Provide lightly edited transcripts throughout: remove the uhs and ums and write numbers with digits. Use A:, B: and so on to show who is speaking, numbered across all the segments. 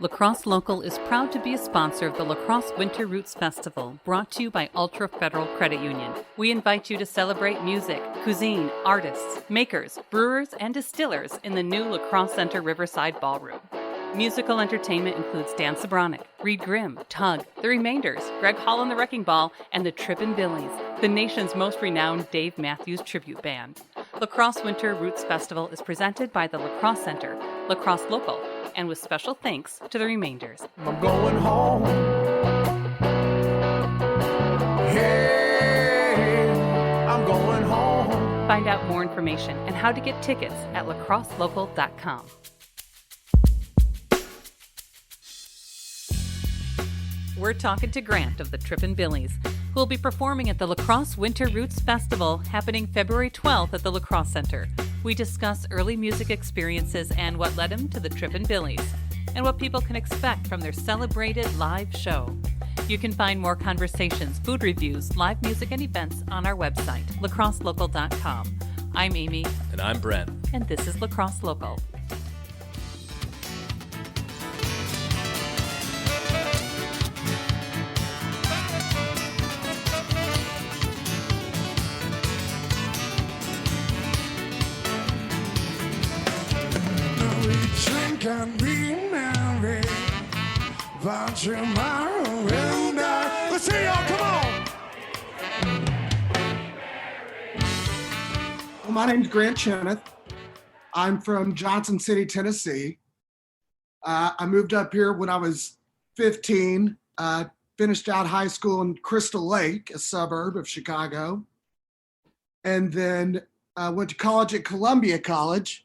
A: Lacrosse Local is proud to be a sponsor of the Lacrosse Winter Roots Festival, brought to you by Ultra Federal Credit Union. We invite you to celebrate music, cuisine, artists, makers, brewers, and distillers in the new Lacrosse Center Riverside Ballroom. Musical entertainment includes Dan Sobronic, Reed Grimm, Tug, The Remainders, Greg Hall and the Wrecking Ball, and the Trippin Billies, the nation's most renowned Dave Matthews tribute band. Lacrosse Winter Roots Festival is presented by the Lacrosse Center, Lacrosse Local, and with special thanks to The Remainders.
B: I'm going home. Hey, I'm going home.
A: Find out more information and how to get tickets at lacrosselocal.com. We're talking to Grant of the Trippin Billies, who will be performing at the Lacrosse Winter Roots Festival happening February 12th at the Lacrosse Center. We discuss early music experiences and what led him to the Trippin Billies, and what people can expect from their celebrated live show. You can find more conversations, food reviews, live music, and events on our website, lacrosselocal.com. I'm Amy.
C: And I'm Brent.
A: And this is Lacrosse Local.
B: Can be married, but tomorrow will die. Let's see y'all, come on.
D: Well, my name's Grant Chinouth. I'm from Johnson City, Tennessee. I moved up here when I was 15, finished out high school in Crystal Lake, a suburb of Chicago. And then went to college at Columbia College,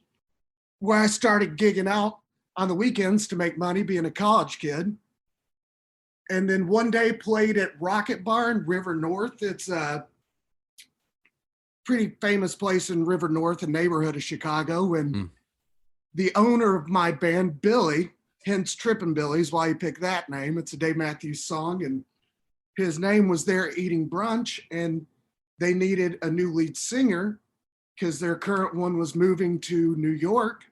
D: where I started gigging out on the weekends to make money being a college kid. And then one day played at Rocket Bar in River North. It's a pretty famous place in River North, a neighborhood of Chicago. And the owner of my band, Billy, hence Trippin Billies, why he picked that name. It's a Dave Matthews song. And his name was there eating brunch, and they needed a new lead singer because their current one was moving to New York.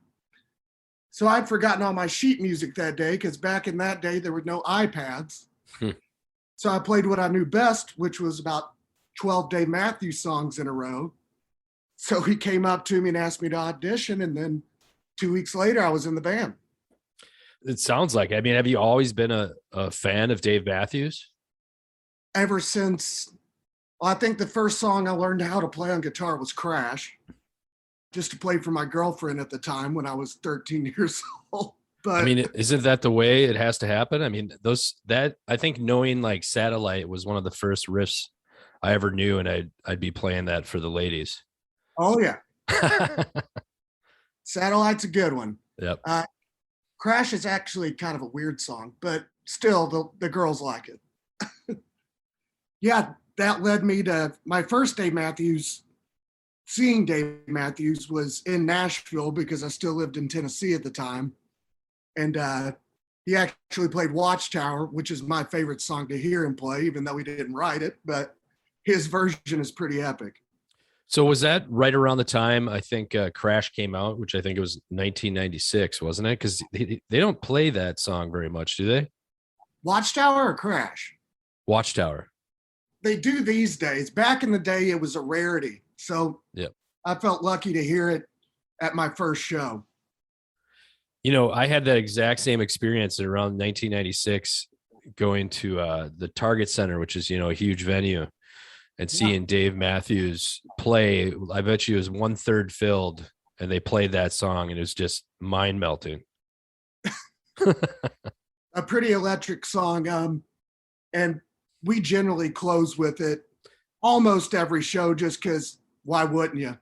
D: So I'd forgotten all my sheet music that day because back in that day, there were no iPads. So I played what I knew best, which was about 12 Dave Matthews songs in a row. So he came up to me and asked me to audition. And then 2 weeks later, I was in the band.
C: It sounds like, I mean, have you always been a fan of Dave Matthews?
D: Ever since, well, I think the first song I learned how to play on guitar was Crash, just to play for my girlfriend at the time when I was 13 years old. But
C: I mean, isn't that the way it has to happen? I mean, I think knowing like Satellite was one of the first riffs I ever knew, and I'd be playing that for the ladies.
D: Oh yeah. Satellite's a good one.
C: Yep.
D: Crash is actually kind of a weird song, but still the girls like it. Yeah, that led me to my first Dave Matthews. Seeing Dave Matthews was in Nashville because I still lived in Tennessee at the time. And he actually played Watchtower, which is my favorite song to hear him play, even though he didn't write it, but his version is pretty epic.
C: So was that right around the time I think Crash came out, which I think it was 1996, wasn't it? Because they don't play that song very much, do they?
D: Watchtower or Crash?
C: Watchtower.
D: They do these days. Back in the day, it was a rarity. So
C: yep.
D: I felt lucky to hear it at my first show.
C: You know, I had that exact same experience around 1996 going to the Target Center, which is, you know, a huge venue, and seeing Dave Matthews play. I bet you it was 1/3 filled, and they played that song, and it was just mind melting.
D: A pretty electric song. And we generally close with it almost every show just because why wouldn't you?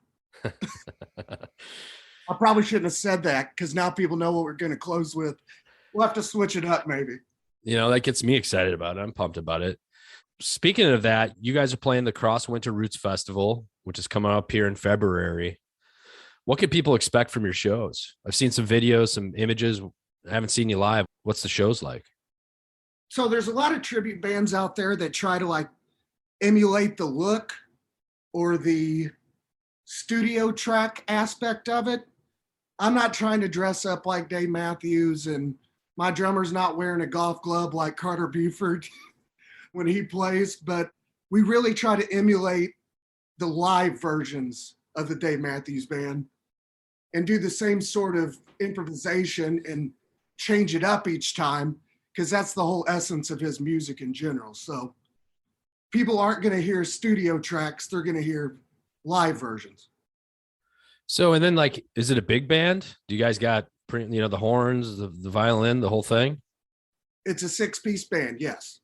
D: I probably shouldn't have said that because now people know what we're going to close with. We'll have to switch it up maybe.
C: You know, that gets me excited about it. I'm pumped about it. Speaking of that, you guys are playing the Lacrosse Winter Roots Festival, which is coming up here in February. What can people expect from your shows? I've seen some videos, some images. I haven't seen you live. What's the shows like?
D: So there's a lot of tribute bands out there that try to like emulate the look or the studio track aspect of it. I'm not trying to dress up like Dave Matthews and My drummer's not wearing a golf glove like Carter Buford when he plays, but we really try to emulate the live versions of the Dave Matthews Band and do the same sort of improvisation and change it up each time, because that's the whole essence of his music in general. So people aren't going to hear studio tracks, they're going to hear live versions.
C: So, and then like, is it a big band? Do you guys got, the horns, the violin, the whole thing?
D: It's a 6-piece band, yes.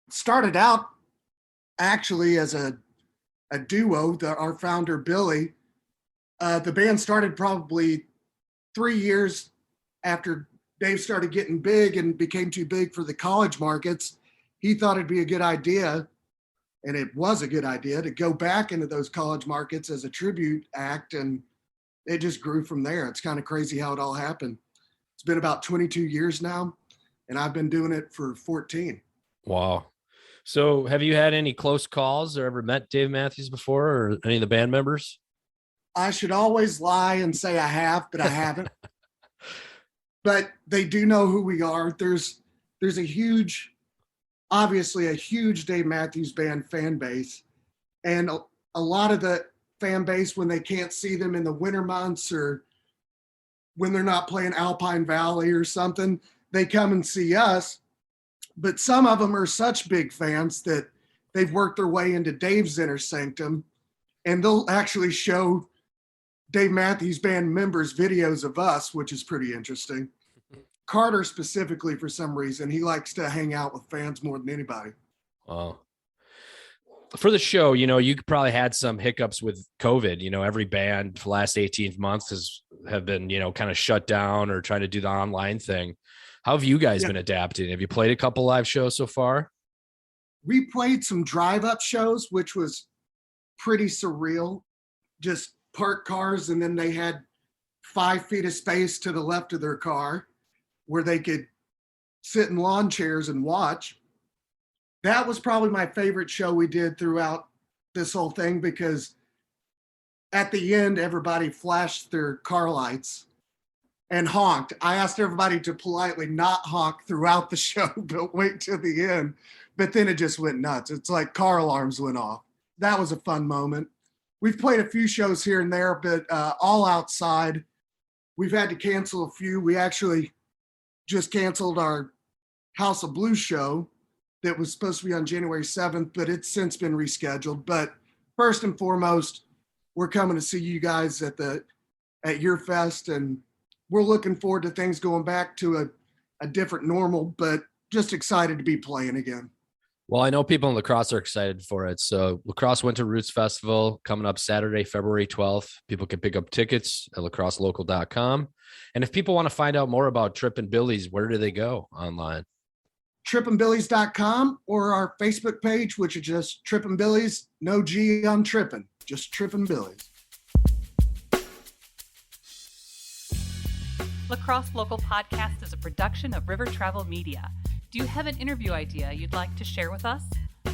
D: It started out actually as a duo. Our founder, Billy, the band started probably 3 years after Dave started getting big and became too big for the college markets. He thought it'd be a good idea, and it was a good idea, to go back into those college markets as a tribute act, and it just grew from there. It's kind of crazy how it all happened. It's been about 22 years now, and I've been doing it for 14.
C: Wow. So have you had any close calls or ever met Dave Matthews before, or any of the band members?
D: I should always lie and say I have, but I haven't. But they do know who we are. There's obviously a huge Dave Matthews Band fan base. And a lot of the fan base, when they can't see them in the winter months or when they're not playing Alpine Valley or something, they come and see us. But some of them are such big fans that they've worked their way into Dave's inner sanctum, and they'll actually show Dave Matthews Band members videos of us, which is pretty interesting. Carter specifically, for some reason, he likes to hang out with fans more than anybody.
C: Wow. For the show, you probably had some hiccups with COVID. Every band for the last 18 months have been, kind of shut down or trying to do the online thing. How have you guys been adapting? Have you played a couple live shows so far?
D: We played some drive-up shows, which was pretty surreal. Just parked cars, and then they had 5 feet of space to the left of their car where they could sit in lawn chairs and watch. That was probably my favorite show we did throughout this whole thing, because at the end, everybody flashed their car lights and honked. I asked everybody to politely not honk throughout the show, but wait till the end. But then it just went nuts. It's like car alarms went off. That was a fun moment. We've played a few shows here and there, but all outside. We've had to cancel a few. We actually just canceled our House of Blues show that was supposed to be on January 7th, but it's since been rescheduled. But first and foremost, we're coming to see you guys at your fest, and we're looking forward to things going back to a different normal, but just excited to be playing again.
C: Well, I know people in Lacrosse are excited for it. So Lacrosse Winter Roots Festival coming up Saturday, February 12th. People can pick up tickets at lacrosselocal.com. And if people want to find out more about Trippin' Billies, where do they go online?
D: trippinbillies.com, or our Facebook page, which is just Trippin' Billies. No G on Trippin', just Trippin' Billies.
A: Lacrosse Local Podcast is a production of River Travel Media. Do you have an interview idea you'd like to share with us?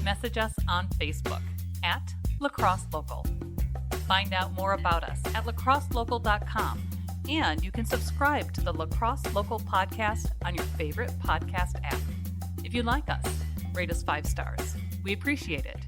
A: Message us on Facebook at Lacrosse Local. Find out more about us at lacrosselocal.com, and you can subscribe to the Lacrosse Local Podcast on your favorite podcast app. If you like us, rate us 5 stars. We appreciate it.